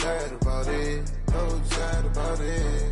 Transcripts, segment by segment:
sad about it, so sad about it.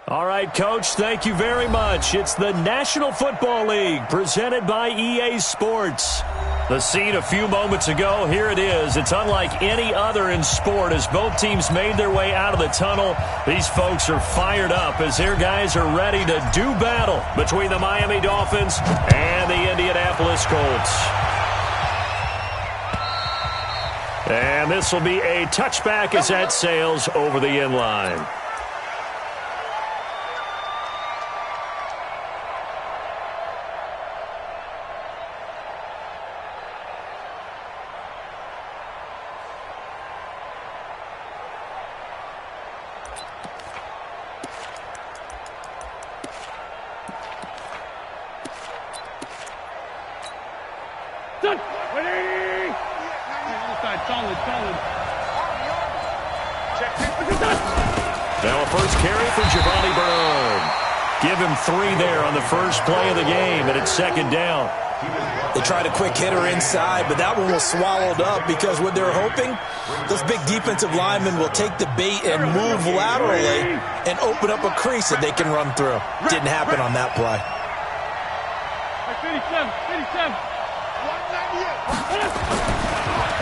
All right, Coach, thank you very much. It's the National Football League presented by EA Sports. The scene a few moments ago, here it is. It's unlike any other in sport as both teams made their way out of the tunnel. These folks are fired up as their guys are ready to do battle between the Miami Dolphins and the Indianapolis Colts. And this will be a touchback as that sails over the end line. Now a first carry for Giovanni Bernard. Give him 3 there on the first play of the game, and it's second down. They tried a quick hitter inside, but that one was swallowed up because what they're hoping, those big defensive linemen will take the bait and move laterally and open up a crease that they can run through. Didn't happen on that play. 57.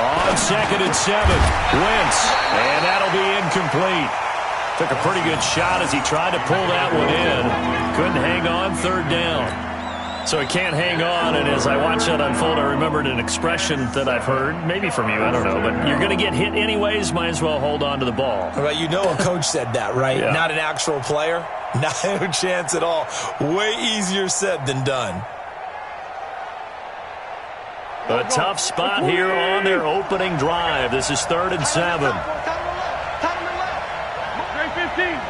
On 2nd and 7, Wentz, and that'll be incomplete. Took a pretty good shot as he tried to pull that one in. Couldn't hang on, 3rd down. So he can't hang on, and as I watch that unfold, I remembered an expression that I've heard, maybe from you, I don't know, but you're going to get hit anyways, might as well hold on to the ball. Well, you know a coach said that, right? Yeah. Not an actual player. Not a chance at all. Way easier said than done. A tough spot here on their opening drive. This is 3rd and 7.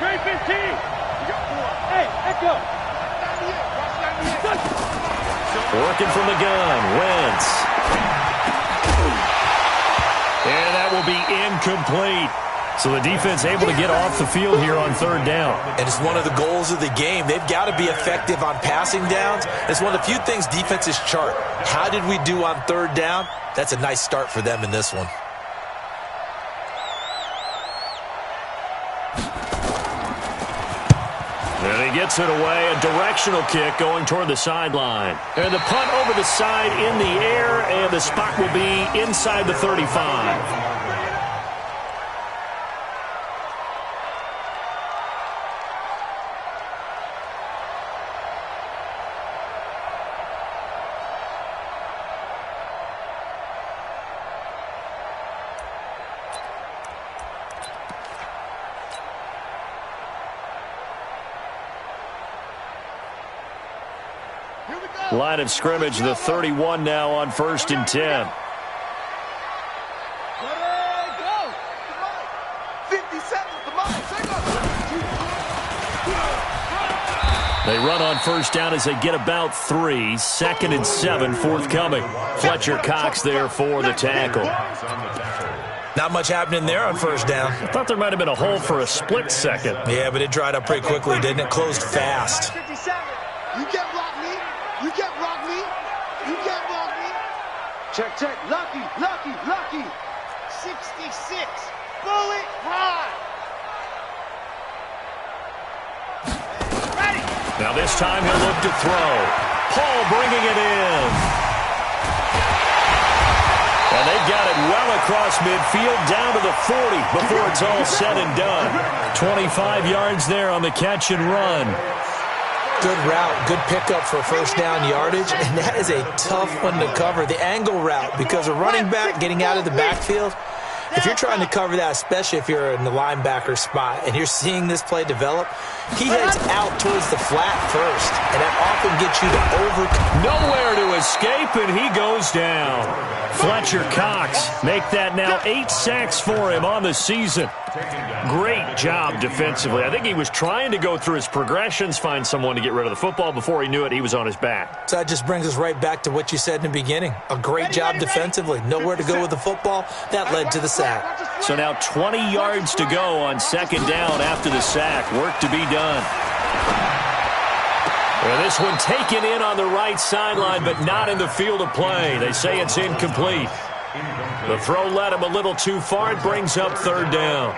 Great 15. Hey, echo. Working from the gun, Wentz. And that will be incomplete. So the defense able to get off the field here on 3rd down. And it's one of the goals of the game. They've got to be effective on passing downs. It's one of the few things defenses chart. How did we do on 3rd down? That's a nice start for them in this one. And he gets it away, a directional kick going toward the sideline. And the punt over the side in the air, and the spot will be inside the 35. Line of scrimmage, the 31 now on 1st and 10. They run on 1st down as they get about 3. 2nd and 7 forthcoming. Fletcher Cox there for the tackle. Not much happening there on 1st down. I thought there might have been a hole for a split second. Yeah, but it dried up pretty quickly, didn't it? Closed fast. You can't block me. You can't block me. You can't block me. Check. Lucky. 66. Bullet ride. Ready. Now this time he'll look to throw. Paul bringing it in. And they've got it well across midfield down to the 40 before it's all said and done. 25 yards there on the catch and run. Good route, good pickup for 1st down yardage, and that is a tough one to cover. The angle route, because a running back getting out of the backfield, If you're trying to cover that, especially if you're in the linebacker spot and you're seeing this play develop, he heads out towards the flat first, and that often gets you to overcome. Nowhere to escape, and he goes down. Fletcher Cox make that now 8 sacks for him on the season. Great job defensively. I think he was trying to go through his progressions, find someone to get rid of the football. Before he knew it, he was on his back. So that just brings us right back to what you said in the beginning. A great job defensively. Nowhere to go with the football. That led to the sack. So now 20 yards to go on second down after the sack. Work to be done. Well, this one taken in on the right sideline, but not in the field of play. They say it's incomplete. The throw led him a little too far. It brings up third down.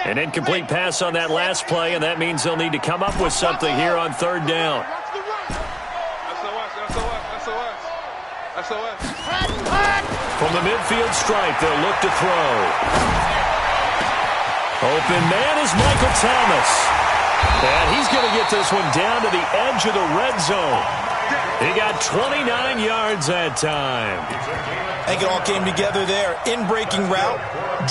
An incomplete pass on that last play, and that means they'll need to come up with something here on third down. From the midfield stripe, they'll look to throw. Open man is Michael Thomas. And he's going to get this one down to the edge of the red zone. He got 29 yards that time. I think it all came together there. In-breaking route,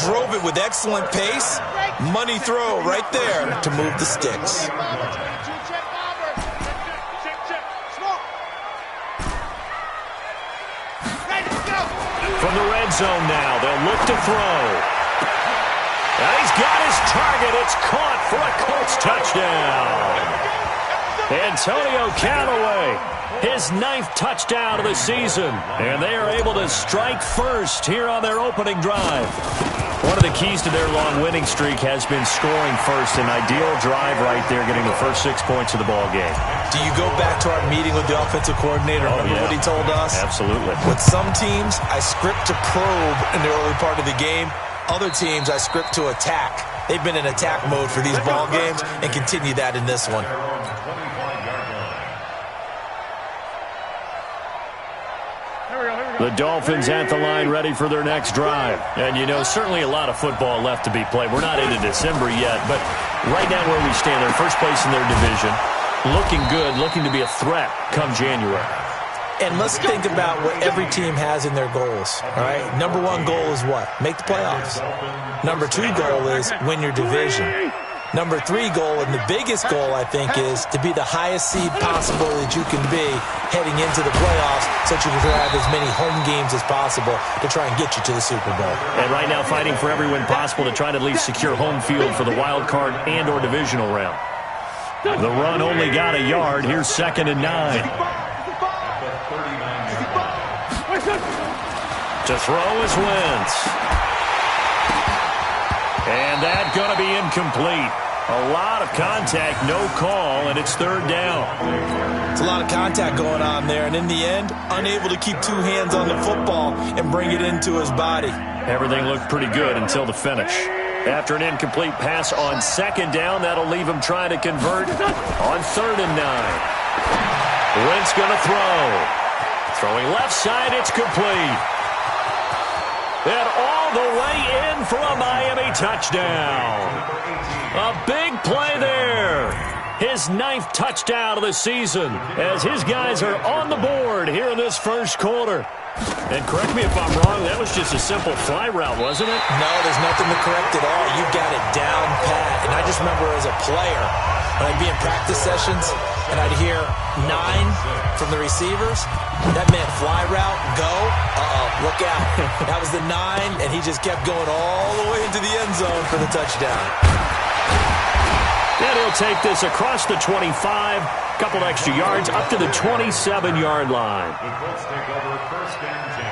drove it with excellent pace. Money throw right there to move the sticks. From the red zone now, they'll look to throw. And he's got his target. It's caught for a Colts touchdown. Antonio Callaway, his 9th touchdown of the season. And they are able to strike first here on their opening drive. One of the keys to their long winning streak has been scoring first. An ideal drive right there, getting the first 6 points of the ball game. Do you go back to our meeting with the offensive coordinator? Remember what he told us? Absolutely. With some teams, I script to probe in the early part of the game. Other teams, I script to attack. They've been in attack mode for these ball games and continue that in this one. The Dolphins at the line ready for their next drive. And, you know, certainly a lot of football left to be played. We're not into December yet, but right now where we stand, they're first place in their division. Looking good, looking to be a threat come January. And let's think about what every team has in their goals, all right? Number 1 goal is what? Make the playoffs. Number 2 goal is win your division. Number 3 goal, and the biggest goal, I think, is to be the highest seed possible that you can be heading into the playoffs so that you can have as many home games as possible to try and get you to the Super Bowl. And right now fighting for every win possible to try to at least secure home field for the wild card and or divisional round. The run only got a yard. Here's 2nd and 9. To throw is Wentz. And that's going to be incomplete. A lot of contact, no call, and it's third down. It's a lot of contact going on there, and in the end, unable to keep 2 hands on the football and bring it into his body. Everything looked pretty good until the finish. After an incomplete pass on 2nd down, that'll leave him trying to convert on 3rd and 9. Wentz going to throw. Throwing left side, it's complete. And all the way in for a Miami touchdown. A big play there. His 9th touchdown of the season as his guys are on the board here in this first quarter. And correct me if I'm wrong, that was just a simple fly route, wasn't it? No, there's nothing to correct at all. You got it down pat. And I just remember as a player, when I'd be in practice sessions and I'd hear 9 from the receivers, that meant fly route, go, look out. That was the 9, and he just kept going all the way into the end zone for the touchdown. And he'll take this across the 25, couple extra yards, up to the 27-yard line. The Colts take over 1st and 10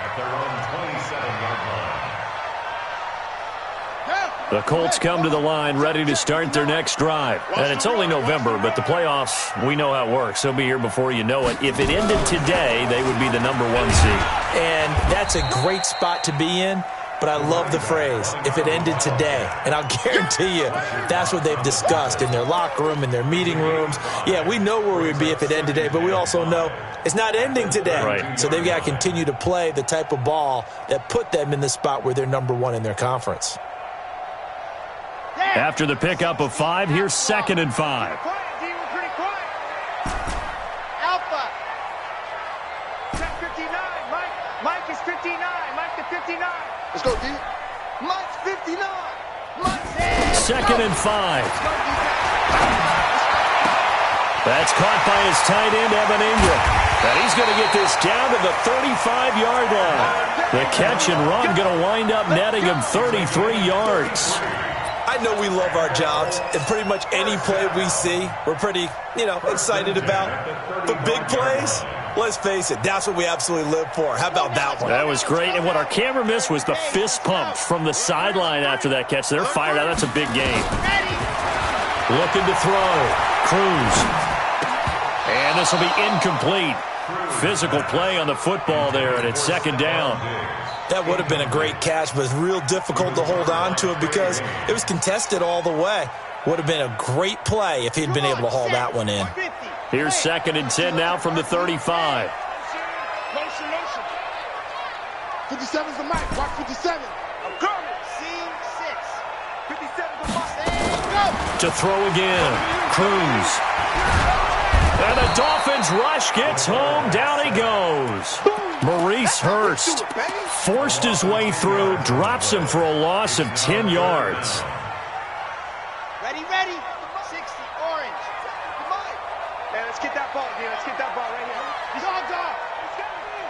at their own 27-yard line. The Colts come to the line ready to start their next drive. And it's only November, but the playoffs, we know how it works. They'll be here before you know it. If it ended today, they would be the number 1 seed. And that's a great spot to be in. But I love the phrase, if it ended today. And I'll guarantee you, that's what they've discussed in their locker room, in their meeting rooms. Yeah, we know where we'd be if it ended today, but we also know it's not ending today. Right. So they've got to continue to play the type of ball that put them in the spot where they're number 1 in their conference. After the pickup of 5, here's 2nd and 5. Alpha. Check 59. Mike is 59. Mike to 59. Let's go, D. Mike's 59. Mike's in. 2nd and 5. That's caught by his tight end, Evan Ingram. And he's going to get this down to the 35-yard line. The catch and run going to wind up netting him 33 yards. I know we love our jobs, and pretty much any play we see, we're pretty, excited about. But big plays, let's face it, that's what we absolutely live for. How about that one? That was great, and what our camera missed was the fist pump from the sideline after that catch. They're fired out. That's a big game. Looking to throw. Cruz. And this will be incomplete. Physical play on the football there, and it's 2nd down. That would have been a great catch, but it's real difficult to hold on to it because it was contested all the way. Would have been a great play if he'd been able to haul that one in. Here's 2nd and 10 now from the 35. 57's the mic. Watch 57. I'm coming. Scene 6. 57's the mic. Go. To throw again. Cruz. And the Dolphins rush gets home. Down he goes. Maurice Hurst forced his way through, drops him for a loss of 10 yards. Ready. 60, orange. Come on. Hey, let's get that ball, dude. Let's get that ball right here. He's all gone.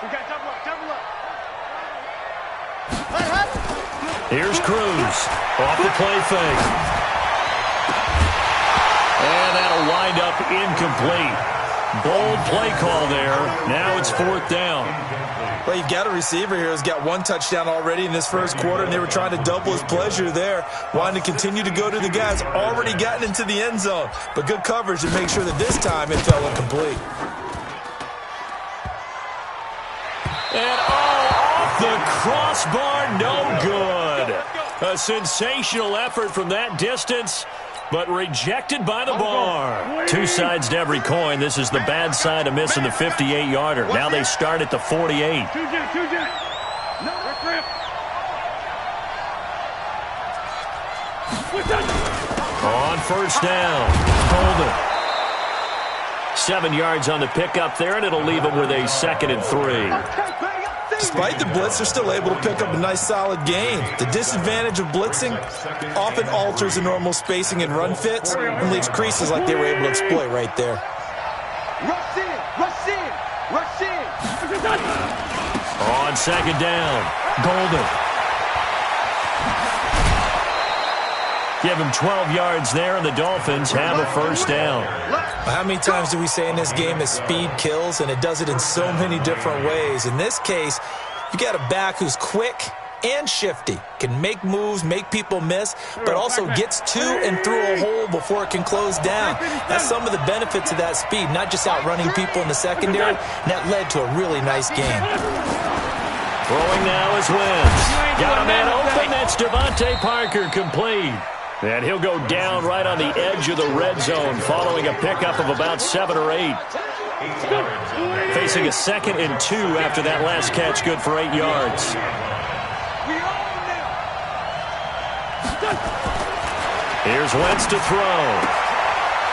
We got double up. Here's Cruz. Off the play fake. And that'll wind up incomplete. Bold play call there. Now it's 4th down. Well, you've got a receiver here who's got 1 touchdown already in this first quarter, and they were trying to double his pleasure there, wanting to continue to go to the guys already gotten into the end zone. But good coverage to make sure that this time it fell incomplete. And off the crossbar, no good. A sensational effort from that distance, but rejected by the bar. 2 sides to every coin. This is the bad side of missing the 58-yarder. Now they start at the 48. On 1st down, Golden. 7 yards on the pickup there, and it'll leave them with a 2nd and 3. Despite the blitz, they're still able to pick up a nice solid gain. The disadvantage of blitzing often alters the normal spacing and run fits and leaves creases like they were able to exploit right there. Rush in. On 2nd down, Golden. Give him 12 yards there, and the Dolphins have a 1st down. How many times do we say in this game that speed kills, and it does it in so many different ways? In this case, you got a back who's quick and shifty, can make moves, make people miss, but also gets to and through a hole before it can close down. That's some of the benefits of that speed, not just outrunning people in the secondary, and that led to a really nice game. Throwing now is Wentz. Got a man open, that's Devontae Parker, complete. And he'll go down right on the edge of the red zone following a pickup of about 7 or 8. Facing a 2nd and 2 after that last catch, good for 8 yards. Here's Wentz to throw.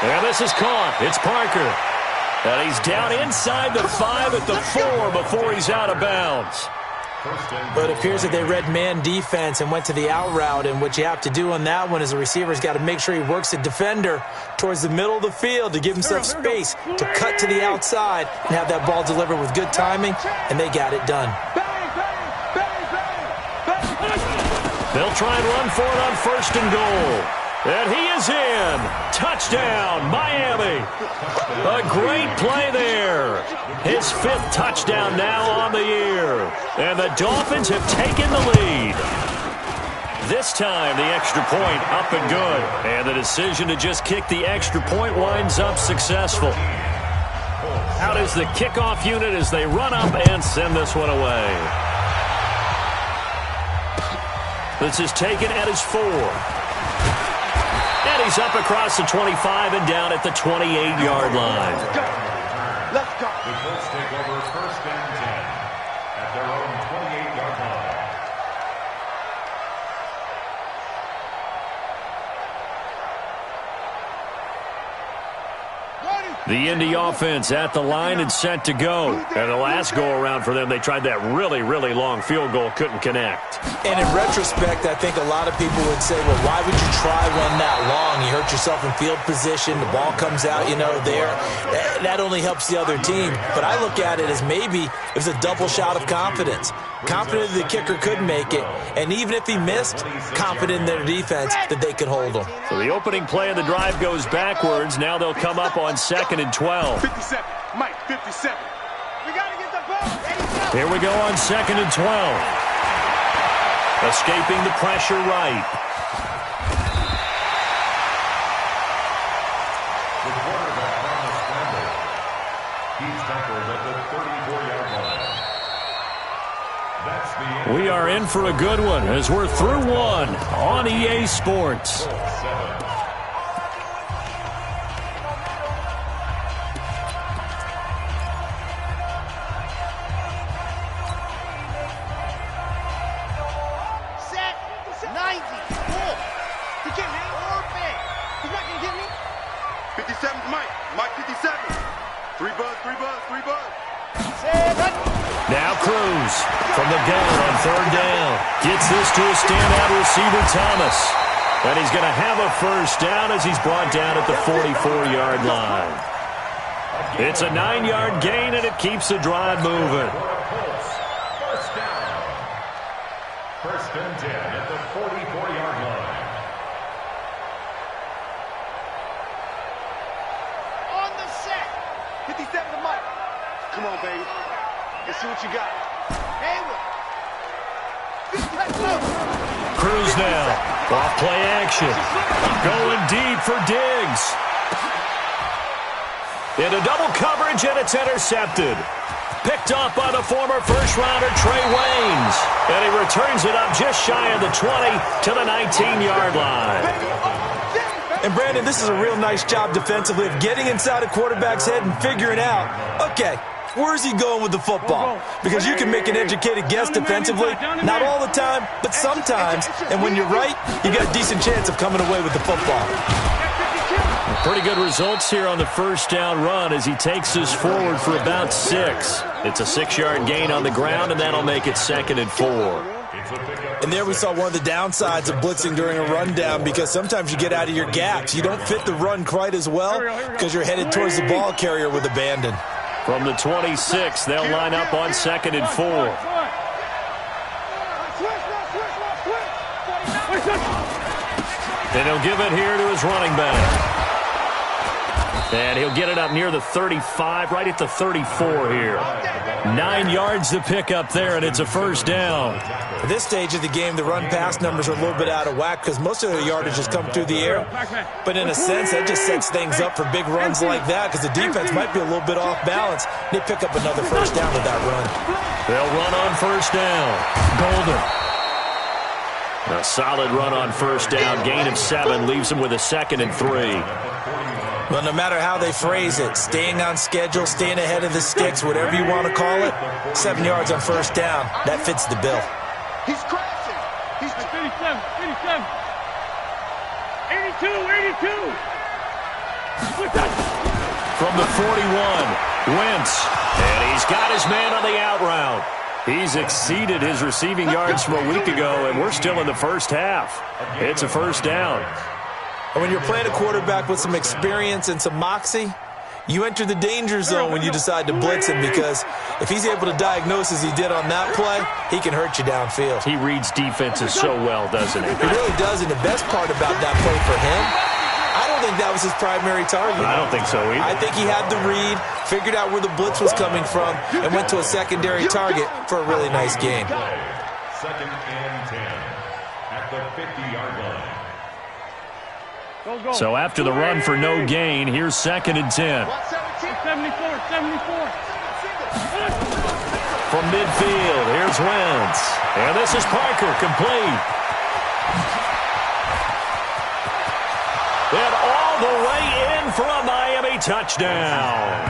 And this is caught. It's Parker. And he's down inside the 5 at the 4 before he's out of bounds. But it appears that they read man defense and went to the out route, and what you have to do on that one is the receiver's got to make sure he works the defender towards the middle of the field to give himself space to cut to the outside and have that ball delivered with good timing, and they got it done. They'll try and run for it on 1st and goal. And he is in. Touchdown, Miami. A great play there. His 5th touchdown now on the year. And the Dolphins have taken the lead. This time, the extra point up and good. And the decision to just kick the extra point winds up successful. Out is the kickoff unit as they run up and send this one away. This is taken at his 4. And he's up across the 25 and down at the 28-yard line. Let's go. The Colts take over 1st and 10 at their own 28-yard line. The Indy offense at the line and set to go. And the last go-around for them, they tried that really, really long field goal, couldn't connect. And in retrospect, I think a lot of people would say, well, why would you try one that long? You hurt yourself in field position. The ball comes out, there. That only helps the other team. But I look at it as maybe it was a double shot of confidence. Confident that the kicker could make it. And even if he missed, confident in their defense that they could hold him. So the opening play of the drive goes backwards. Now they'll come up on 2nd and 12. 57. Mike, 57. We got to get the ball. Here we go on 2nd and 12. Escaping the pressure right. The quarterback on the scramble. He's tackled at the 34-yard line. That's the end. We are in for a good one as we're through one on EA Sports. 7. Set. 90. Cool. He can't hit or big. He's not going to get me. 57's Mike. Mike 57. 3 buzz, 3 buzz, 3 buzz. Now Cruz from the gun on 3rd down. Gets this to a standout receiver, Thomas. And he's going to have a first down as he's brought down at the 44-yard line. It's a 9-yard gain, and it keeps the drive moving. First down. 1st and 10 at the 44-yard line. On the set. 57 to Mike. Come on, baby. Let's see what you got. Hayward. Cruz now. Off play action. Going deep for Diggs. Into double coverage, and it's intercepted. Picked off by the former first-rounder Trey Waynes. And he returns it up just shy of the 20 to the 19-yard line. And, Brandon, this is a real nice job defensively of getting inside a quarterback's head and figuring out, okay, where's he going with the football? Because you can make an educated guess defensively, not all the time, but sometimes. And when you're right, you got a decent chance of coming away with the football. Pretty good results here on the first down run as he takes us forward for about 6. It's a 6-yard gain on the ground, and that'll make it 2nd and 4. And there we saw one of the downsides of blitzing during a rundown, because sometimes you get out of your gaps. You don't fit the run quite as well because you're headed towards the ball carrier with abandon. From the 26, they'll line up on 2nd and 4. And he'll give it here to his running back. And he'll get it up near the 35, right at the 34 here. 9 yards to pick up there, and it's a first down. At this stage of the game, the run-pass numbers are a little bit out of whack because most of their yardage has come through the air. But in a sense, that just sets things up for big runs like that because the defense might be a little bit off balance. They pick up another first down with that run. They'll run on first down. Golden. A solid run on first down. Gain of 7 leaves them with a 2nd and 3. Well, no matter how they phrase it, staying on schedule, staying ahead of the sticks, whatever you want to call it, 7 yards on first down, that fits the bill. He's crashing. He's 87, 82. From the 41, Wentz. And he's got his man on the out route. He's exceeded his receiving yards from a week ago, and we're still in the first half. It's a first down. And when you're playing a quarterback with some experience and some moxie, you enter the danger zone when you decide to blitz him, because if he's able to diagnose as he did on that play, he can hurt you downfield. He reads defenses so well, doesn't he? He really does, and the best part about that play for him, I don't think that was his primary target. I don't think so either. I think he had the read, figured out where the blitz was coming from, and went to a secondary target for a really nice game. 2nd and 10 at the 50-yard line. So after the run for no gain, here's 2nd and 10. 74. From midfield, here's Wentz. And this is Parker, complete. And all the way in for a Miami touchdown.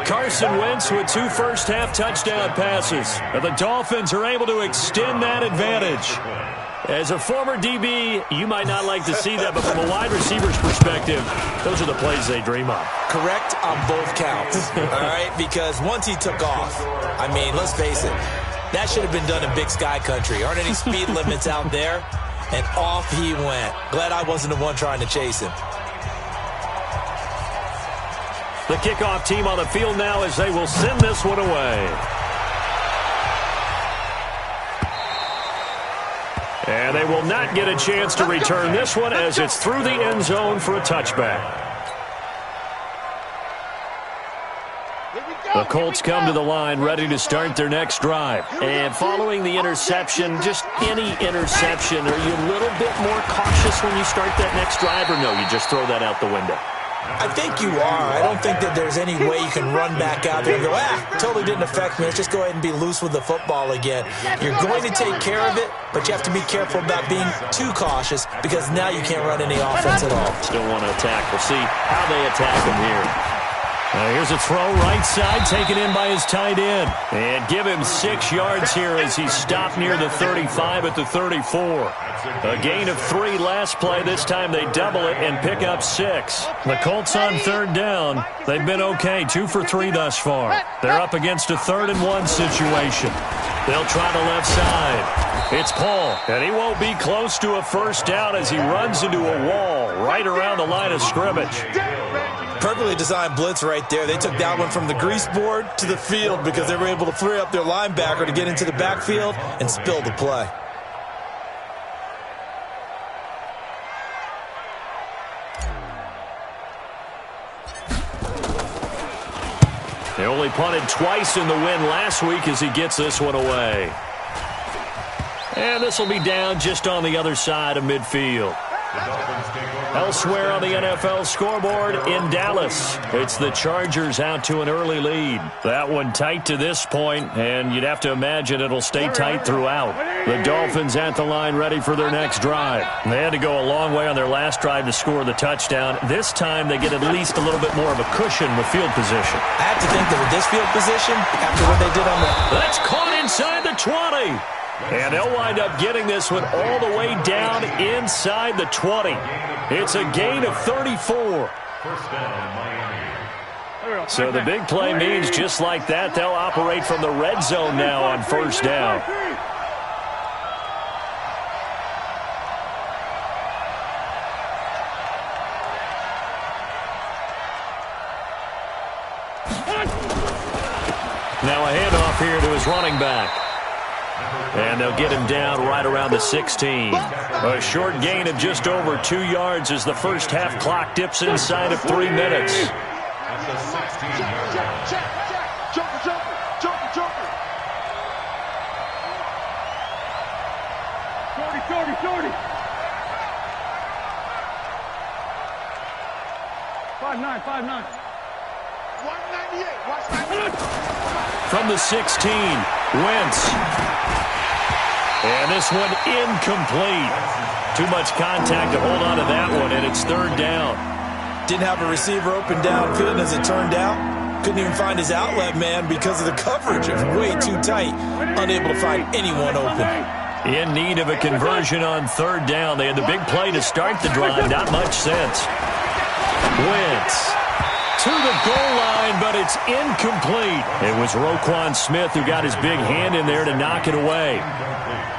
Carson Wentz with 2 first-half touchdown passes. And the Dolphins are able to extend that advantage. As a former DB, you might not like to see that, but from a wide receiver's perspective, those are the plays they dream of. Correct on both counts, all right? Because once he took off, I mean, let's face it, that should have been done in Big Sky Country. Aren't any speed limits out there? And off he went. Glad I wasn't the one trying to chase him. The kickoff team on the field now as they will send this one away. And they will not get a chance to return this one as it's through the end zone for a touchback. The Colts come to the line ready to start their next drive. And following the interception, just any interception, are you a little bit more cautious when you start that next drive, or no, you just throw that out the window? I think you are. I don't think that there's any way you can run back out there and go, totally didn't affect me. Let's just go ahead and be loose with the football again. You're going to take care of it, but you have to be careful about being too cautious because now you can't run any offense at all. Still want to attack. We'll see how they attack him here. Here's a throw right side, taken in by his tight end. And give him 6 yards here as he's stopped near the 35 at the 34. A gain of 3 last play. This time they double it and pick up 6. The Colts on third down. They've been okay, 2 for 3 thus far. They're up against a 3rd and 1 situation. They'll try the left side. It's Paul, and he won't be close to a first down as he runs into a wall right around the line of scrimmage. Perfectly designed blitz right there. They took that one from the grease board to the field because they were able to free up their linebacker to get into the backfield and spill the play. They only punted twice in the win last week as he gets this one away. And this will be down just on the other side of midfield. Elsewhere on the NFL scoreboard in Dallas, it's the Chargers out to an early lead. That one tight to this point, and you'd have to imagine it'll stay tight throughout. The Dolphins at the line ready for their next drive. They had to go a long way on their last drive to score the touchdown. This time they get at least a little bit more of a cushion with field position. I have to think that with this field position, after what they did on the... That's caught inside the 20. And they'll wind up getting this one all the way down inside the 20. It's a gain of 34. So the big play means just like that, they'll operate from the red zone now on first down. Now a handoff here to his running back. And they'll get him down right around the 16. A short gain of just over 2 yards as the first half clock dips inside of 3 minutes. At the 16-yard Check. Jumper. 40. 5'9". 198. Watch that. From the 16, Wentz. And this one incomplete. Too much contact to hold on to that one, and it's third down. Didn't have a receiver open downfield, as it turned out. Couldn't even find his outlet man because of the coverage. It was way too tight. Unable to find anyone open. In need of a conversion on third down. They had the big play to start the drive. Not much sense. Wentz to the goal line, but it's incomplete. It was Roquan Smith who got his big hand in there to knock it away.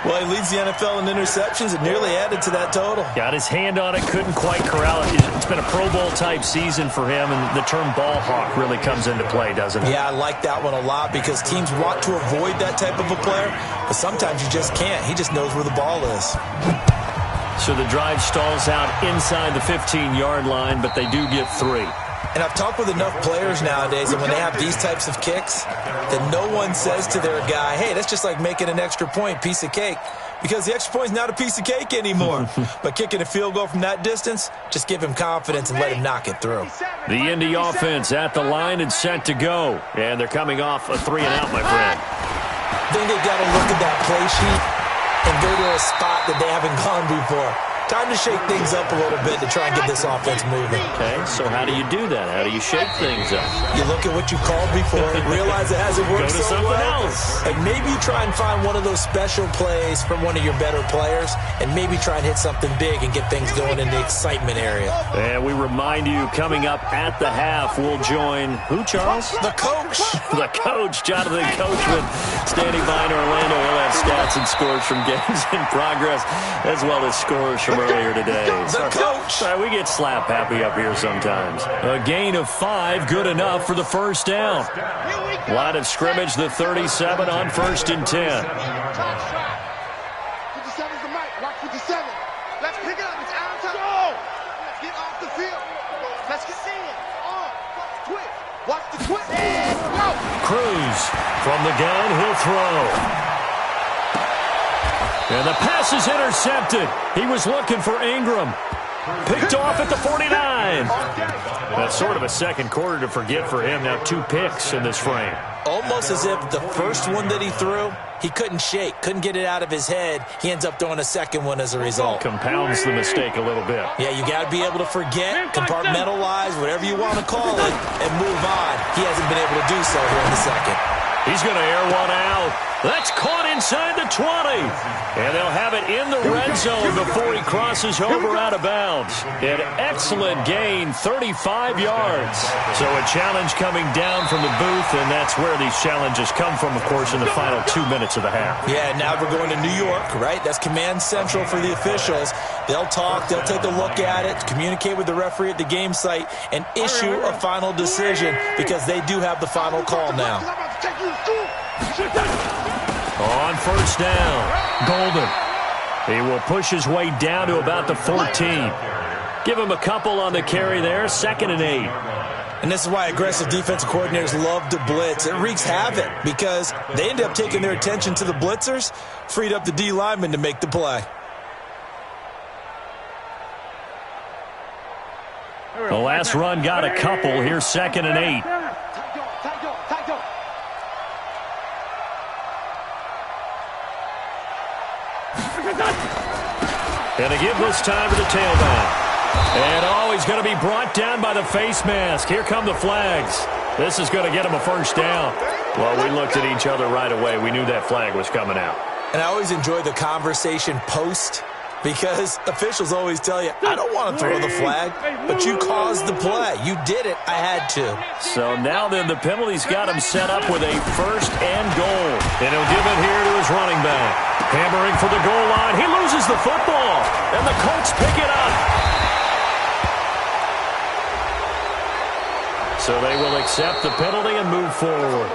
Well, he leads the NFL in interceptions. It nearly added to that total. Got his hand on it, couldn't quite corral it. It's been a Pro Bowl-type season for him, and the term ball hawk really comes into play, doesn't it? Yeah, I like that one a lot because teams want to avoid that type of a player, but sometimes you just can't. He just knows where the ball is. So the drive stalls out inside the 15-yard line, but they do get 3. And I've talked with enough players nowadays, and when they have these types of kicks, that no one says to their guy, hey, that's just like making an extra point, piece of cake. Because the extra point is not a piece of cake anymore. But kicking a field goal from that distance, just give him confidence and let him knock it through. The Indy offense at the line and set to go. And they're coming off a 3-and-out, my friend. Then they got to look at that play sheet and go to a spot that they haven't gone before. Time to shake things up a little bit to try and get this offense moving. Okay, so how do you do that? How do you shake things up? You look at what you called before, realize it hasn't worked Go to so something well, else. and maybe you try and find one of those special plays from one of your better players, and maybe try and hit something big and get things going in the excitement area. And we remind you, coming up at the half, we'll join who, Charles? The coach. The coach, Jonathan Coachman, standing by in Orlando. He'll have stats and scores from games in progress, as well as scores from earlier today. The coach. Sorry, we get slap happy up here sometimes. A gain of 5, good enough for the first down. Line of scrimmage, the 37 on 1st and 10. 57's the mic. Watch 57. Let's pick it up. It's out of time. Go! Let's get off the field. Let's get in. On. Twitch. Watch the twitch. Go! Cruz from the gun. He'll throw. And the pass is intercepted. He was looking for Ingram. Picked off at the 49. That's sort of a second quarter to forget for him. Now 2 picks in this frame. Almost as if the first one that he threw, he couldn't shake, couldn't get it out of his head. He ends up throwing a second one as a result. Compounds the mistake a little bit. Yeah, you got to be able to forget, compartmentalize, whatever you want to call it, and move on. He hasn't been able to do so here in the second. He's going to air one out. That's caught inside the 20. And they'll have it in the red zone before he crosses over out of bounds. An excellent gain, 35 yards. So a challenge coming down from the booth, and that's where these challenges come from, of course, in the final 2 minutes of the half. Yeah, now we're going to New York, right? That's command central for the officials. They'll talk, they'll take a look at it, communicate with the referee at the game site, and issue a final decision because they do have the final call now. On first down, Golden. He will push his way down to about the 14. Give him a couple on the carry there, 2nd and 8. And this is why aggressive defensive coordinators love to blitz. It wreaks havoc because they end up taking their attention to the blitzers, freed up the D lineman to make the play. The last run got a couple. Here's 2nd and 8. And they give this time to the tailback. And he's going to be brought down by the face mask. Here come the flags. This is going to get him a first down. Well, we looked at each other right away. We knew that flag was coming out. And I always enjoy the conversation post because officials always tell you, I don't want to throw the flag, but you caused the play. You did it. I had to. So now then the penalty's got him set up with a 1st and goal. And he'll give it here to his running back. Hammering for the goal line. He loses the football. And the Colts pick it up. So they will accept the penalty and move forward.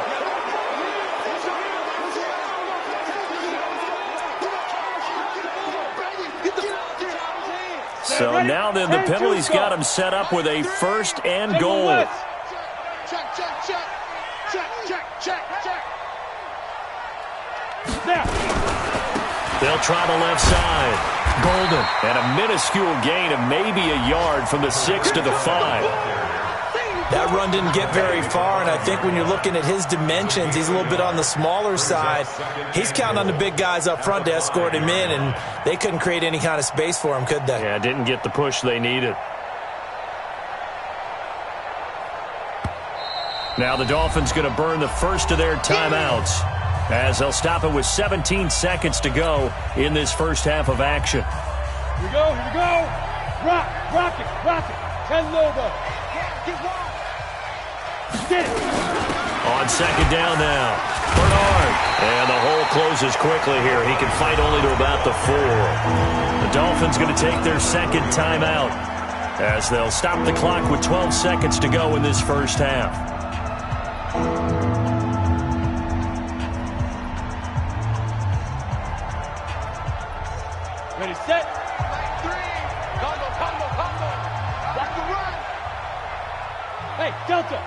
So now then the penalty's got him set up with a 1st and goal. Check, check, check. Check, check, check, check. They'll try the left side. Golden. And a minuscule gain of maybe a yard from the 6 to the 5. That run didn't get very far, and I think when you're looking at his dimensions, he's a little bit on the smaller side. He's counting on the big guys up front to escort him in, and they couldn't create any kind of space for him, could they? Yeah, didn't get the push they needed. Now the Dolphins going to burn the first of their timeouts as they'll stop it with 17 seconds to go in this first half of action. Here we go, here we go. Rock it. 10 over. On 2nd down now, Bernard. And the hole closes quickly here. He can fight only to about the 4. The Dolphins going to take their 2nd timeout as they'll stop the clock with 12 seconds to go in this first half. Ready, set. Combo. Watch the run. Hey, Delta.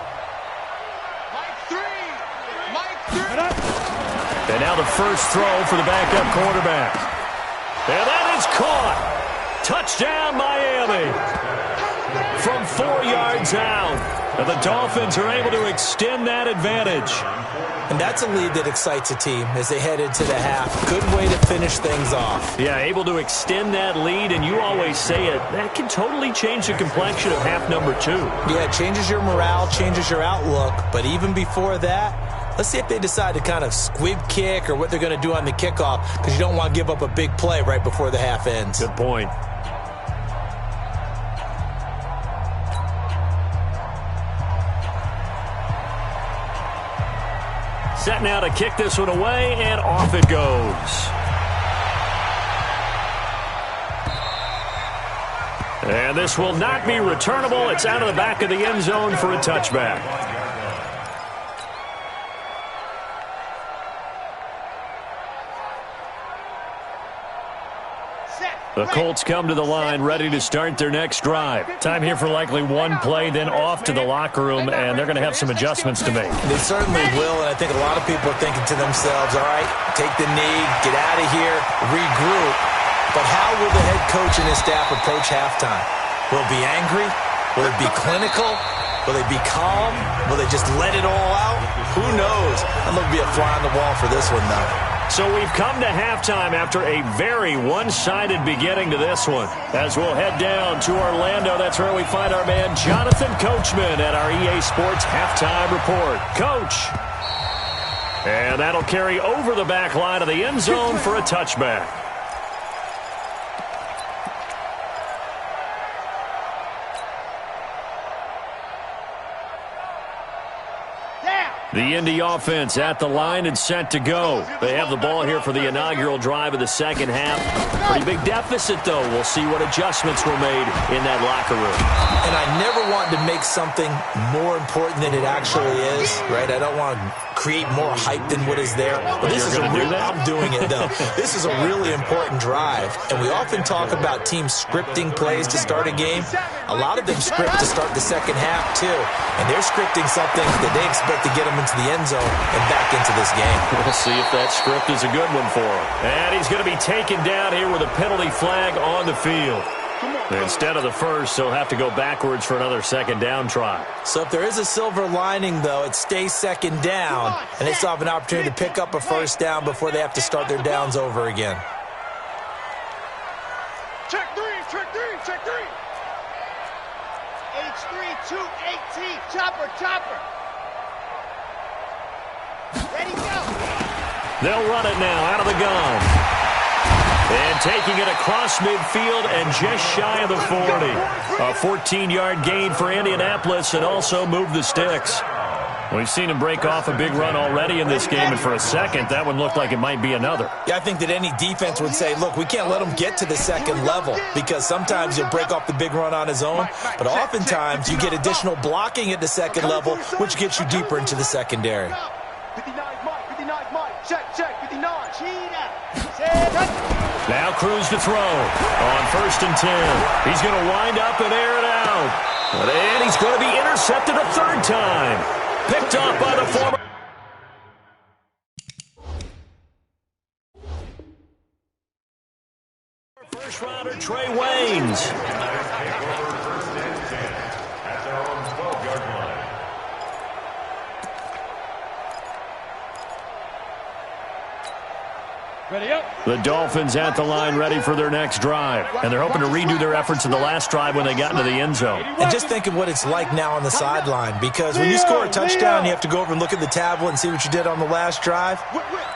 And now the first throw for the backup quarterback. And that is caught. Touchdown, Miami. from 4 yards out. And the Dolphins are able to extend that advantage. And that's a lead that excites a team as they head into the half. Good way to finish things off. Yeah, able to extend that lead, and you always say it, that can totally change the complexion of half number 2. Yeah, it changes your morale, changes your outlook. But even before that, let's see if they decide to kind of squib kick or what they're going to do on the kickoff, because you don't want to give up a big play right before the half ends. Good point. Set now to kick this one away, and off it goes. And this will not be returnable. It's out of the back of the end zone for a touchback. The Colts come to the line ready to start their next drive. Time here for likely one play, then off to the locker room, and they're going to have some adjustments to make. They certainly will, and I think a lot of people are thinking to themselves, all right, take the knee, get out of here, regroup. But how will the head coach and his staff approach halftime? Will it be angry? Will it be clinical? Will they be calm? Will they just let it all out? Who knows? I'm going to be a fly on the wall for this one, though. So we've come to halftime after a very one-sided beginning to this one. As we'll head down to Orlando, that's where we find our man Jonathan Coachman at our EA Sports Halftime Report. Coach. And that'll carry over the back line of the end zone for a touchback. The Indy offense at the line and set to go. They have the ball here for the inaugural drive of the second half. Pretty big deficit, though. We'll see what adjustments were made in that locker room. And I never want to make something more important than it actually is, right? I don't want to create more hype than what is there. But this is a real, I'm doing it, though. This is a really important drive. And we often talk about teams scripting plays to start a game. A lot of them script to start the second half, too. And they're scripting something that they expect to get them into the end zone and back into this game. We'll see if that script is a good one for him. And he's going to be taken down here with a penalty flag on the field. Instead of the first, he'll have to go backwards for another second down try. So if there is a silver lining, though, it stays second down, and they still have an opportunity to pick up a first down before they have to start their downs over again. Check three, check three, check three. H3, 218, chopper, chopper. Ready, go. They'll run it now out of the gun. And taking it across midfield and just shy of the 40. A 14-yard gain for Indianapolis and also move the sticks. We've seen him break off a big run already in this game, and for a second, that one looked like it might be another. Yeah, I think that any defense would say, look, we can't let him get to the second level, because sometimes he'll break off the big run on his own, but oftentimes you get additional blocking at the second level, which gets you deeper into the secondary. 59 Mike, check, 59. Now Cruz to throw on 1st and 10. He's going to wind up and air it out. And he's going to be intercepted a third time. Picked up by the former. First rounder Trey Waynes. At their own 12-yard line. Ready up. The Dolphins at the line ready for their next drive. And they're hoping to redo their efforts in the last drive when they got into the end zone. And just think of what it's like now on the sideline, because when you score a touchdown, you have to go over and look at the tablet and see what you did on the last drive.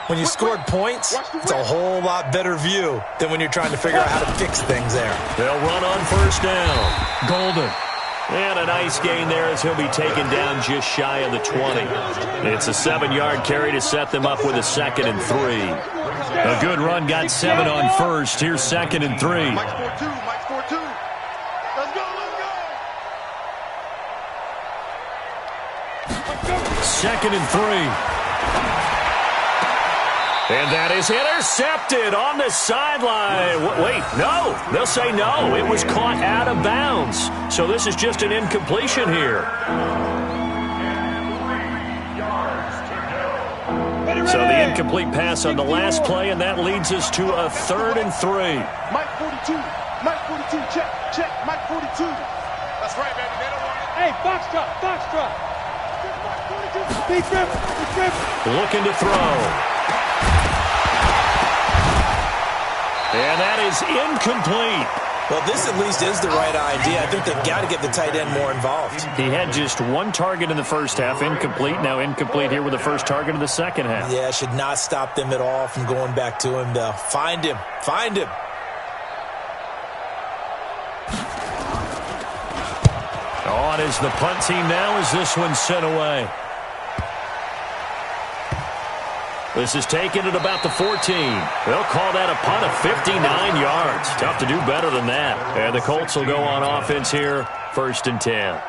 When you scored points, it's a whole lot better view than when you're trying to figure out how to fix things there. They'll run on 1st down. Golden. And a nice gain there as he'll be taken down just shy of the 20. It's a 7-yard carry to set them up with a 2nd and 3. A good run got 7 on 1st. Here's 2nd and 3. Mike's 4-2, Mike's 4-2. Let's go, let's go. 2nd and 3. And that is intercepted on the sideline. Wait, no. They'll say no. It was caught out of bounds. So this is just an incompletion here. So the incomplete pass on the last play, and that leads us to a 3rd and 3. Mike 42, check, Mike 42. That's right, baby. They don't want it. Hey, box drop, box drop. Big grip, big grip. Looking to throw. And that is incomplete. Well, this at least is the right idea. I think they've got to get the tight end more involved. He had just one target in the first half, incomplete. Now incomplete here with the first target of the second half. Yeah, should not stop them at all from going back to him, though. Find him. Find him. On is the punt team now as this one's sent away. This is taken at about the 14. They'll call that a punt of 59 yards. Tough to do better than that. And the Colts will go on offense here, 1st and 10.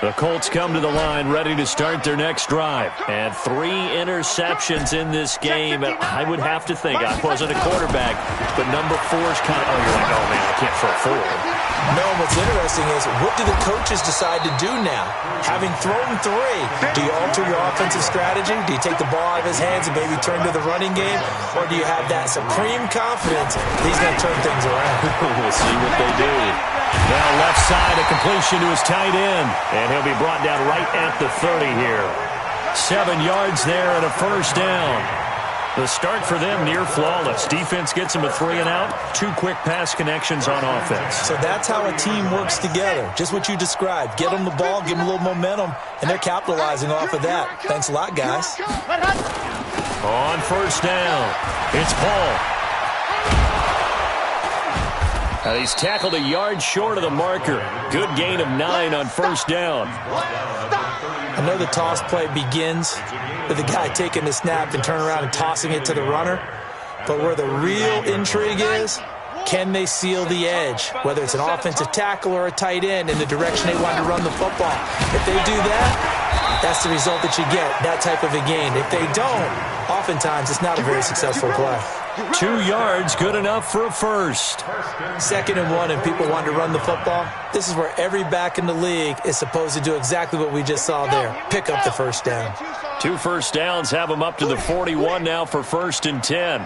The Colts come to the line ready to start their next drive. And 3 interceptions in this game. And I would have to think, I wasn't a quarterback, but number 4's kind of, you're like, oh, man, I can't throw 4. No, what's interesting is, what do the coaches decide to do now? Having thrown 3, do you alter your offensive strategy? Do you take the ball out of his hands and maybe turn to the running game? Or do you have that supreme confidence that he's going to turn things around? We'll see what they do. Now left side, a completion to his tight end. And he'll be brought down right at the 30 here. 7 yards there and a first down. The start for them near flawless. Defense gets them a 3 and out. 2 quick pass connections on offense. So that's how a team works together. Just what you described. Get them the ball, give them a little momentum, and they're capitalizing off of that. Thanks a lot, guys. On first down, it's Paul. Now he's tackled a yard short of the marker. Good gain of 9 on first down. I know the toss play begins with the guy taking the snap and turning around and tossing it to the runner. But where the real intrigue is, can they seal the edge? Whether it's an offensive tackle or a tight end in the direction they want to run the football. If they do that, that's the result that you get, that type of a gain. If they don't, oftentimes it's not a very successful play. 2 yards, good enough for a first. 2nd and 1, and people want to run the football. This is where every back in the league is supposed to do exactly what we just saw there. Pick up the first down. 2 first downs have them up to the 41 now for 1st and 10.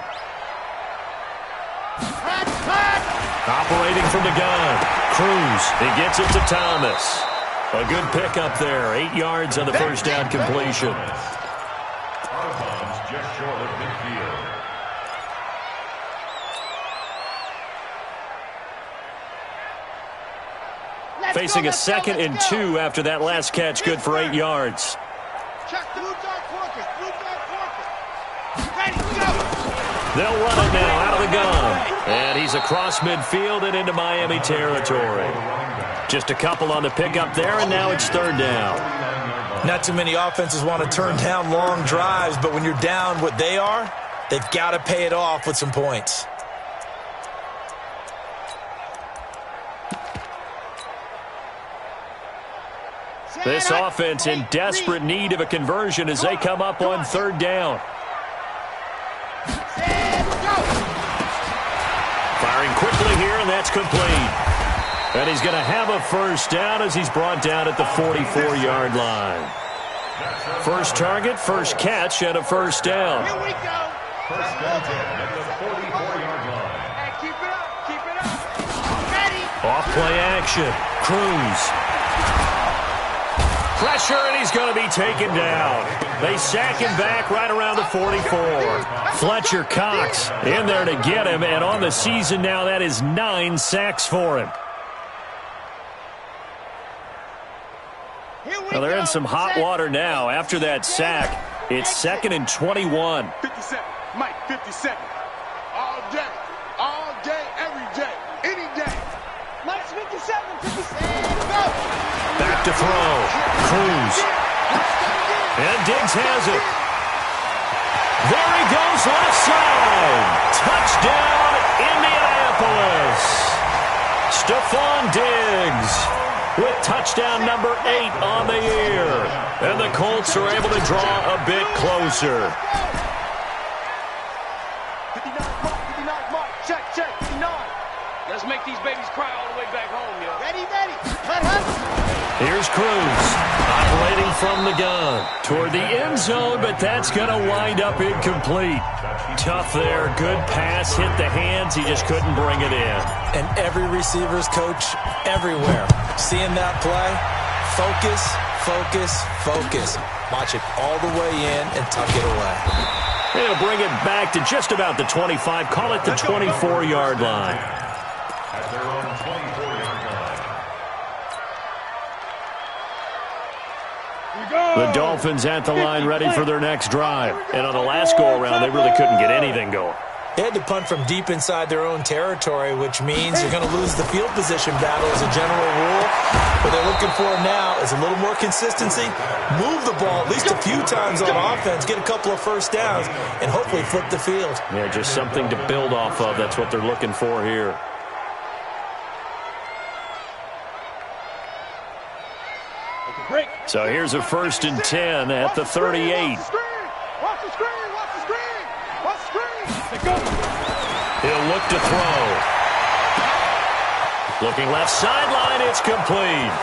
Operating from the gun. Cruz, he gets it to Thomas. A good pickup there. 8 yards on the first down completion. Just short of midfield. Facing a 2nd and 2 after that last catch, good for 8 yards. They'll run it now out of the gun. And he's across midfield and into Miami territory. Just a couple on the pickup there, and now it's 3rd down. Not too many offenses want to turn down long drives, but when you're down what they are, they've got to pay it off with some points. This offense in desperate need of a conversion as they come up on 3rd down. Firing quickly here, and that's complete. And he's going to have a first down as he's brought down at the 44-yard line. First target, first catch, and a first down. Here we go. First down at the 44-yard line. Hey, keep it up, keep it up. Ready. Off play action. Cruz. Pressure, and he's going to be taken down. They sack him back right around the 44. Fletcher Cox in there to get him, and on the season now, that is 9 sacks for him. Well, they're in some hot water now. After that sack, it's 2nd and 21. 57, Mike, 57. All day, every day, any day. Mike's 57, 57, go. Back to throw. Cruz. And Diggs has it. There he goes, left side. Touchdown, Indianapolis. Stephon Diggs with touchdown number 8 on the year. And the Colts are able to draw a bit closer. 59, Mark, check, 59. Let's make these babies cry all the way back home, yo. Ready. Here's Cruz. On Operating from the gun toward the end zone, but that's going to wind up incomplete. Tough there. Good pass. Hit the hands. He just couldn't bring it in. And every receiver's coach everywhere. Seeing that play, focus, focus, focus. Watch it all the way in and tuck it away. They'll bring it back to just about the 25. Call it the 24-yard line. At their own 24-yard line. The Dolphins at the line ready for their next drive. And on the last go-around, they really couldn't get anything going. They had to punt from deep inside their own territory, which means you're going to lose the field position battle as a general rule. What they're looking for now is a little more consistency, move the ball at least a few times on offense, get a couple of first downs, and hopefully flip the field. Yeah, just something to build off of. That's what they're looking for here. So here's a 1st and 10 at the 38. Watch the screen! Watch the screen! Watch the screen! He'll look to throw. Looking left sideline, it's complete.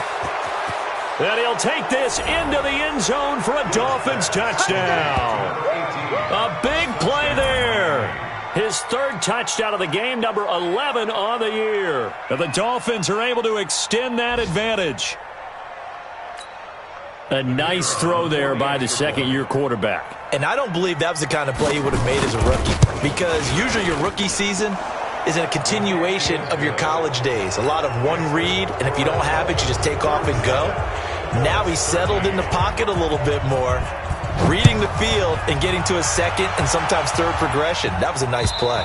And he'll take this into the end zone for a Dolphins touchdown. A big play there. His 3rd touchdown of the game, number 11 on the year. And the Dolphins are able to extend that advantage. A nice throw there by the second-year quarterback. And I don't believe that was the kind of play he would have made as a rookie, because usually your rookie season is a continuation of your college days. A lot of one read, and if you don't have it, you just take off and go. Now he's settled in the pocket a little bit more, reading the field and getting to a second and sometimes third progression. That was a nice play.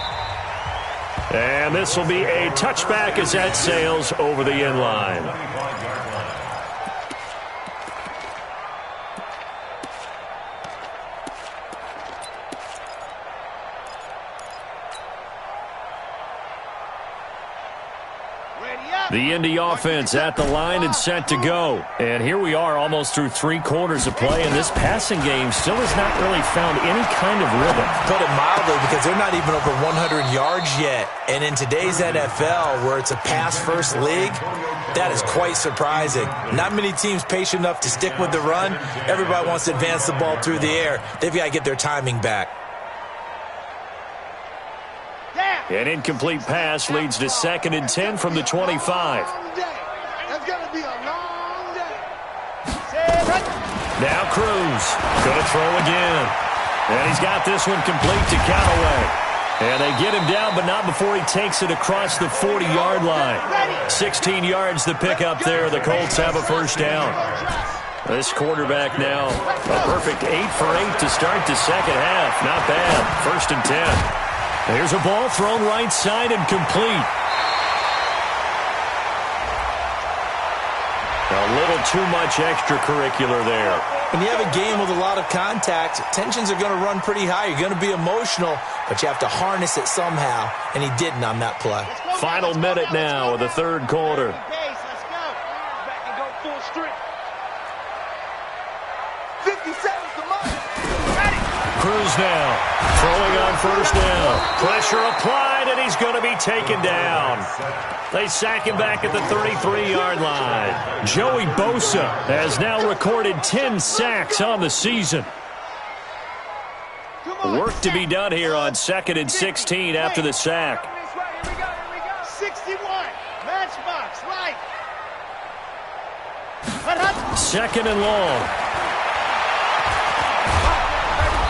And this will be a touchback as that sails over the end line. The Indy offense at the line and set to go. And here we are almost through 3 quarters of play, and this passing game still has not really found any kind of rhythm. Put it mildly, because they're not even over 100 yards yet. And in today's NFL, where it's a pass-first league, that is quite surprising. Not many teams patient enough to stick with the run. Everybody wants to advance the ball through the air. They've got to get their timing back. An incomplete pass leads to 2nd and 10 from the 25. That's going to be a long day. Now Cruz going to throw again. And he's got this one complete to Callaway. And they get him down, but not before he takes it across the 40-yard line. 16 yards to pick up there. The Colts have a 1st down. This quarterback now a perfect 8 for 8 to start the second half. Not bad. 1st and 10. There's a ball thrown right side and complete. A little too much extracurricular there. When you have a game with a lot of contact, tensions are going to run pretty high. You're going to be emotional, but you have to harness it somehow, and he didn't on that play. Final minute now of the 3rd quarter. Let's go. Back and go full strength. 50 seconds to mark. Cruz now throwing on 1st down. Pressure applied, and he's going to be taken down. They sack him back at the 33-yard line. Joey Bosa has now recorded 10 sacks on the season. Work to be done here on 2nd and 16 after the sack. Here we go. 61. Matchbox, right. 2nd and long.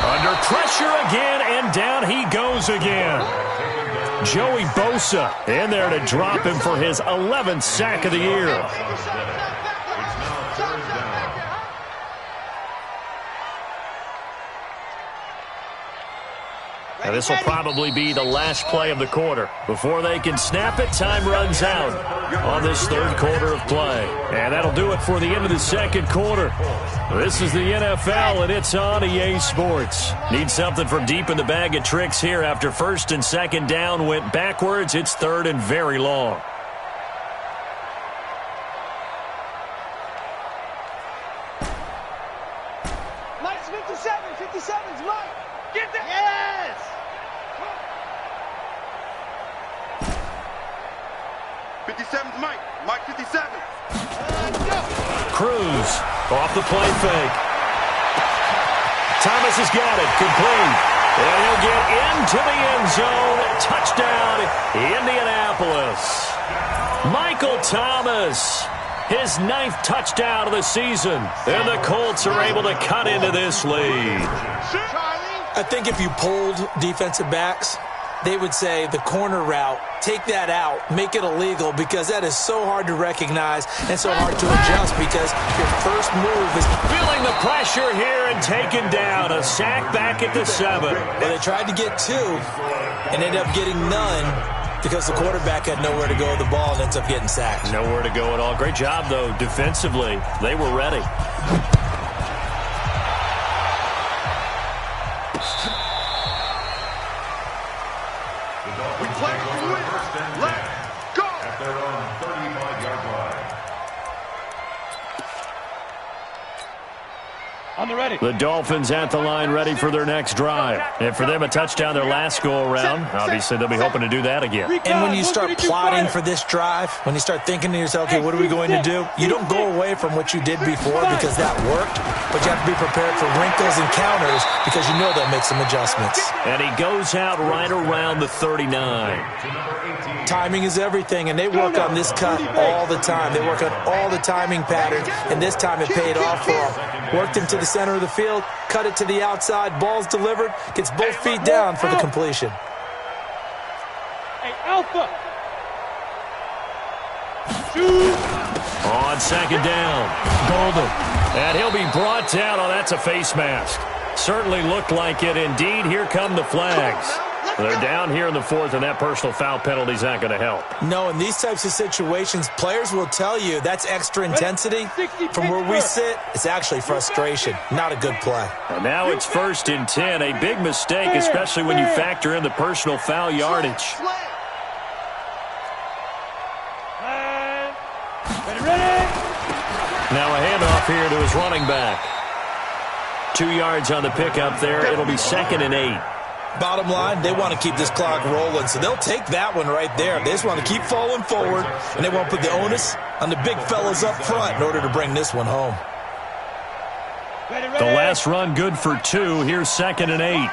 Under pressure again, and down he goes again. Joey Bosa in there to drop him for his 11th sack of the year. Now this will probably be the last play of the quarter. Before they can snap it, time runs out on this 3rd quarter of play. And that'll do it for the end of the 2nd quarter. This is the NFL, and it's on EA Sports. Need something from deep in the bag of tricks here after 1st and 2nd down went backwards. It's 3rd and very long. Mike's 57. 57's Mike. Get that. Yes. 57's Mike. Mike 57. Cruz off the play fake. Thomas has got it. Complete. And he'll get into the end zone. Touchdown, Indianapolis. Michael Thomas, his 9th touchdown of the season. And the Colts are able to cut into this lead. I think if you polled defensive backs, they would say the corner route, take that out, make it illegal, because that is so hard to recognize and so hard to adjust, because your first move is feeling the pressure here and taken down. A sack back at the 7. Well, they tried to get 2 and ended up getting none because the quarterback had nowhere to go with the ball and ends up getting sacked. Nowhere to go at all. Great job, though, defensively. They were ready. The Dolphins at the line ready for their next drive. And for them, a touchdown their last go-around. Obviously, they'll be hoping to do that again. And when you start plotting for this drive, when you start thinking to yourself, okay, what are we going to do? You don't go away from what you did before because that worked, but you have to be prepared for wrinkles and counters because you know they'll make some adjustments. And he goes out right around the 39. Timing is everything, and they work on this cut all the time. They work on all the timing patterns, and this time it paid off for them. Worked him to the center of the field, cut it to the outside, ball's delivered, gets both feet down for the completion. Hey, Alpha! On 2nd down, Golden. And he'll be brought down. Oh, that's a face mask. Certainly looked like it. Indeed, here come the flags. They're down here in the 4th, and that personal foul penalty is not going to help. No, in these types of situations, players will tell you that's extra intensity. From where we sit, it's actually frustration. Not a good play. And now it's 1st and 10. A big mistake, especially when you factor in the personal foul yardage. Ready? Now a handoff here to his running back. 2 yards on the pickup there. It'll be 2nd and 8. Bottom line, they want to keep this clock rolling, so they'll take that one right there. They just want to keep falling forward, and they won't put the onus on the big fellas up front in order to bring this one home. Ready. The last run good for 2. Here's 2nd and 8.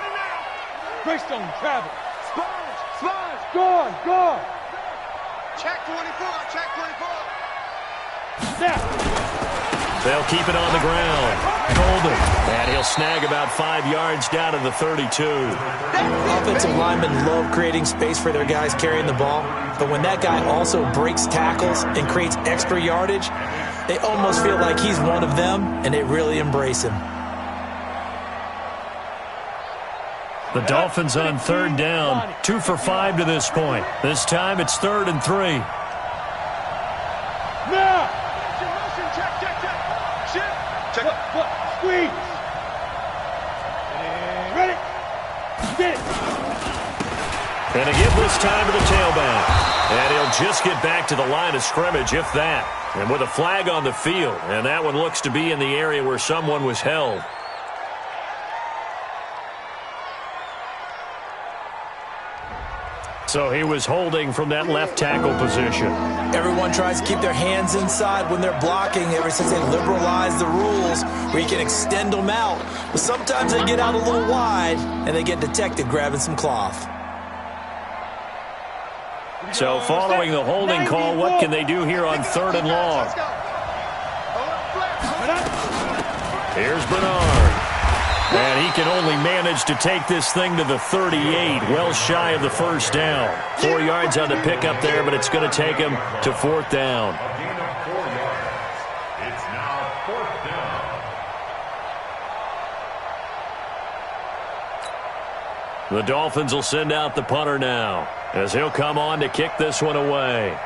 Greystone travel. Sponge. Gone. Check 24. Snap. They'll keep it on the ground. Golden. And he'll snag about 5 yards down to the 32. Offensive linemen love creating space for their guys carrying the ball, but when that guy also breaks tackles and creates extra yardage, they almost feel like he's one of them, and they really embrace him. The Dolphins on 3rd down. 2 for 5 to this point. This time it's 3rd and 3. Now. Check. Squeeze. Ready. Get it. And a give this time to the tailback. And he'll just get back to the line of scrimmage, if that. And with a flag on the field. And that one looks to be in the area where someone was held. So he was holding from that left tackle position. Everyone tries to keep their hands inside when they're blocking ever since they liberalized the rules where you can extend them out. But sometimes they get out a little wide and they get detected grabbing some cloth. So following the holding call, what can they do here on 3rd and long? Here's Bernard. And he can only manage to take this thing to the 38, well shy of the 1st down. 4 yards on the pickup there, but it's going to take him to 4th down. A gain of 4 yards. It's now 4th down. The Dolphins will send out the punter now, as he'll come on to kick this one away.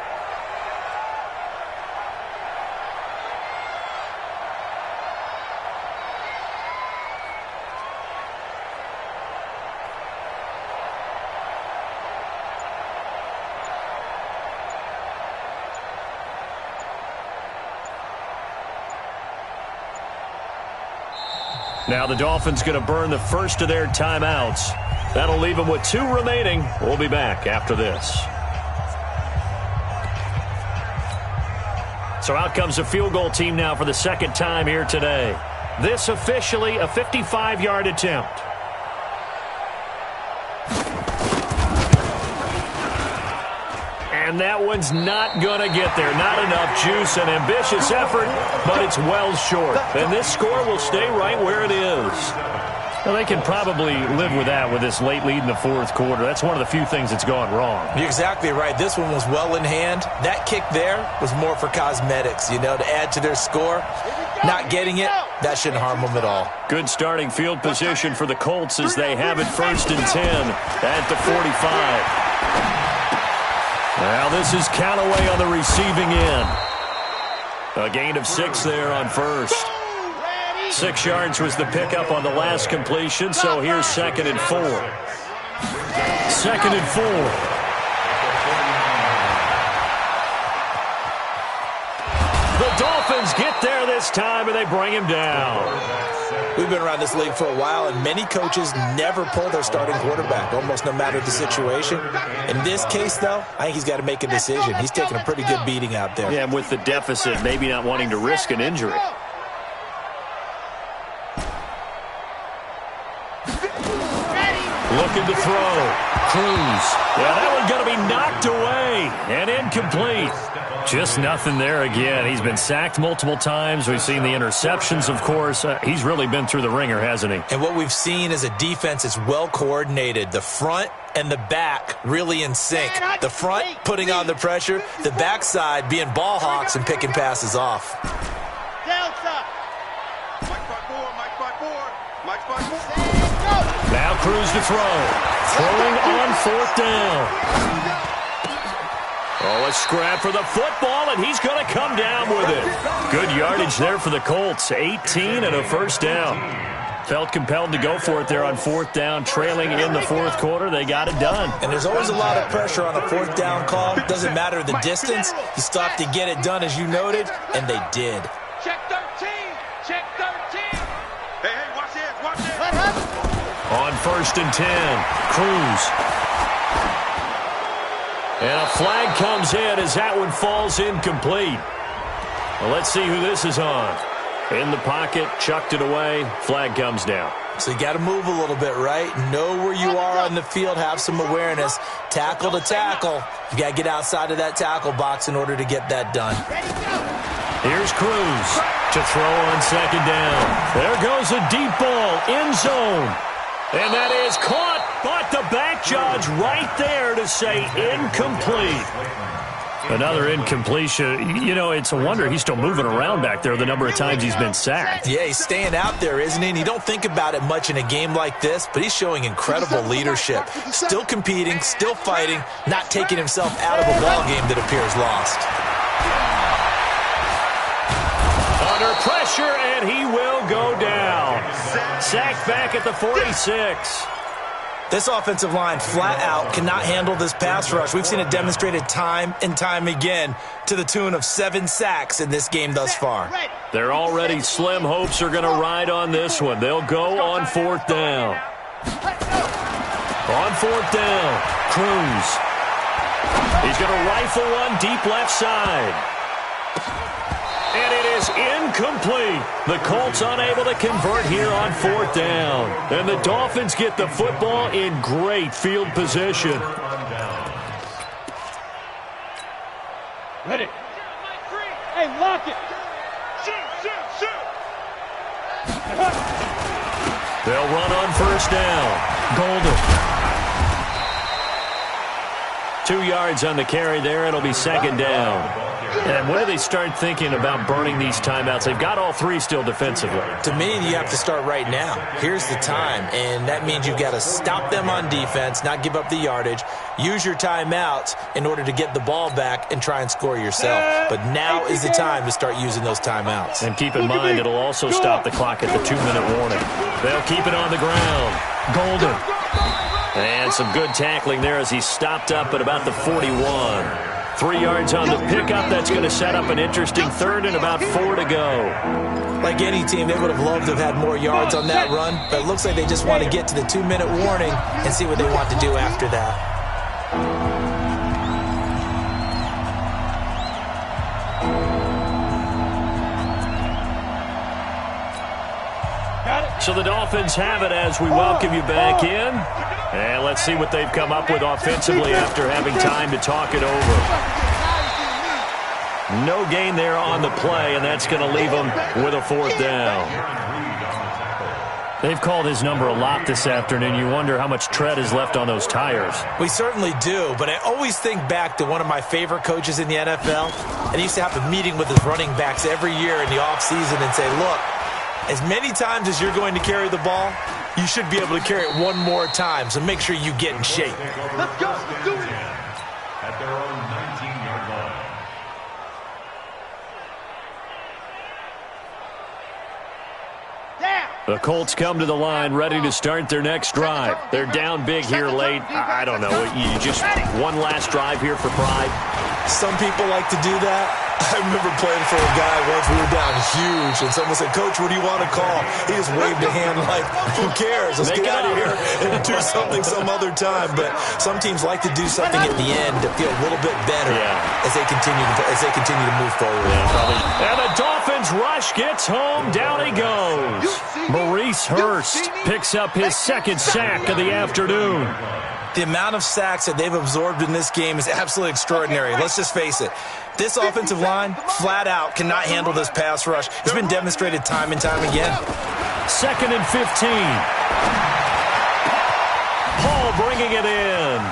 Now the Dolphins going to burn the first of their timeouts. That'll leave them with 2 remaining. We'll be back after this. So out comes a field goal team now for the second time here today. This officially a 55-yard attempt. And that one's not going to get there. Not enough juice, an ambitious effort, but it's well short. And this score will stay right where it is. Well, they can probably live with that with this late lead in the fourth quarter. That's one of the few things that's gone wrong. You're exactly right. This one was well in hand. That kick there was more for cosmetics, to add to their score. Not getting it, that shouldn't harm them at all. Good starting field position for the Colts as they have it 1st and 10 at the 45. Now this is Callaway on the receiving end. A gain of 6 there on first. 6 yards was the pickup on the last completion, so here's 2nd and 4. 2nd and 4. The Dolphins get there this time, and they bring him down. We've been around this league for a while, and many coaches never pull their starting quarterback, almost no matter the situation. In this case, though, I think he's got to make a decision. He's taking a pretty good beating out there. Yeah, and with the deficit, maybe not wanting to risk an injury. Looking to throw. Cruz. Yeah, that one's going to be knocked away and incomplete. Just nothing there again. He's been sacked multiple times. We've seen the interceptions, of course. He's really been through the ringer, hasn't he? And what we've seen is a defense that's well coordinated. The front and the back really in sync. The front putting on the pressure. The backside being ball hawks and picking passes off. Delta. Mike 5-4, Mike 5-4, Mike 5-4. Now Cruz to throw. Throwing on 4th down. Oh, a scrap for the football, and he's going to come down with it. Good yardage there for the Colts. 18 and a 1st down. Felt compelled to go for it there on 4th down. Trailing in the 4th quarter, they got it done. And there's always a lot of pressure on a 4th down call. Doesn't matter the distance. You still have to get it done, as you noted, and they did. Check 13. Check 13. Hey, watch this. Watch this. On 1st and 10, Cruz. And a flag comes in as that one falls incomplete. Well, let's see who this is on. In the pocket, chucked it away, flag comes down. So you got to move a little bit, right? Know where you are on the field, have some awareness. Tackle to tackle. You got to get outside of that tackle box in order to get that done. Here's Cruz to throw on 2nd down. There goes a deep ball, end zone. And that is caught, but the back judge right there to say incomplete. Another incompletion. It's a wonder he's still moving around back there the number of times he's been sacked. Yeah, he's staying out there, isn't he? And you don't think about it much in a game like this, but he's showing incredible leadership. Still competing, still fighting, not taking himself out of a ball game that appears lost. Under pressure, and he will go down. Sacked back at the 46. This offensive line flat out cannot handle this pass rush. We've seen it demonstrated time and time again to the tune of 7 sacks in this game thus far. Their already slim hopes are going to ride on this one. They'll go on 4th down. On 4th down, Cruz. He's going to rifle one deep left side. And it is incomplete. The Colts unable to convert here on 4th down. And the Dolphins get the football in great field position. Ready. Hey, lock it. Shoot. They'll run on 1st down. Golden. 2 yards on the carry there. It'll be 2nd down. And when do they start thinking about burning these timeouts? They've got all 3 still defensively. To me, you have to start right now. Here's the time, and that means you've got to stop them on defense, not give up the yardage, use your timeouts in order to get the ball back and try and score yourself. But now is the time to start using those timeouts. And keep in mind, it'll also stop the clock at the 2-minute warning. They'll keep it on the ground. Golden. And some good tackling there as he stopped up at about the 41. 3 yards on the pickup. That's going to set up an interesting 3rd and about 4 to go. Like any team, they would have loved to have had more yards on that run, but it looks like they just want to get to the 2-minute warning and see what they want to do after that. So the Dolphins have it as we welcome you back in. And let's see what they've come up with offensively after having time to talk it over. No gain there on the play, and that's going to leave them with a fourth down. They've called his number a lot this afternoon. You wonder how much tread is left on those tires. We certainly do, but I always think back to one of my favorite coaches in the NFL. And he used to have a meeting with his running backs every year in the offseason and say, look, as many times as you're going to carry the ball, you should be able to carry it one more time, so make sure you get in shape. Let's go. Let's do it. At their own 19-yard line. The Colts come to the line ready to start their next drive. They're down big here late. I don't know. You just one last drive here for pride. Some people like to do that. I remember playing for a guy once. We were down huge, and someone said, Coach, what do you want to call? He just waved a hand like, who cares? Let's get out of here and do something some other time. But some teams like to do something at the end to feel a little bit better as they continue to move forward. And the Dolphins rush gets home. Down he goes. Maurice Hurst picks up his second sack of the afternoon. The amount of sacks that they've absorbed in this game is absolutely extraordinary. Let's just face it. This offensive line, flat out, cannot handle this pass rush. It's been demonstrated time and time again. 2nd and 15. Paul bringing it in.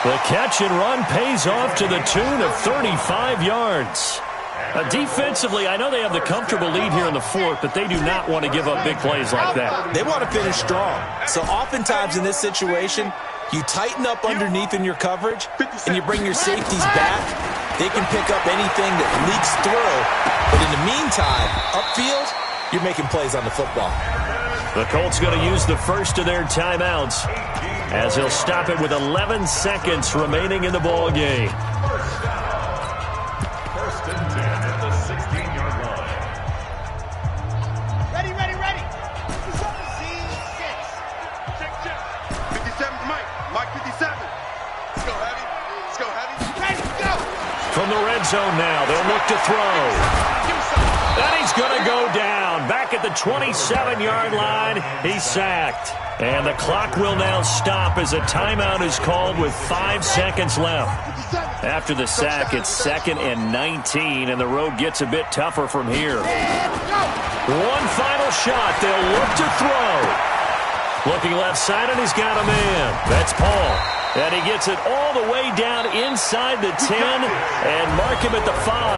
The catch and run pays off to the tune of 35 yards. Defensively, I know they have the comfortable lead here in the fourth, but they do not want to give up big plays like that. They want to finish strong. So oftentimes in this situation, you tighten up underneath in your coverage, and you bring your safeties back. They can pick up anything that leaks through. But in the meantime, upfield, you're making plays on the football. The Colts going to use the first of their timeouts as he'll stop it with 11 seconds remaining in the ball game. From the red zone now, they'll look to throw. And he's going to go down. Back at the 27-yard line, he's sacked. And the clock will now stop as a timeout is called with 5 seconds left. After the sack, it's 2nd and 19, and the road gets a bit tougher from here. One final shot. They'll look to throw. Looking left side, and he's got a man. That's Paul. And he gets it all the way down inside the 10 and mark him at the 5.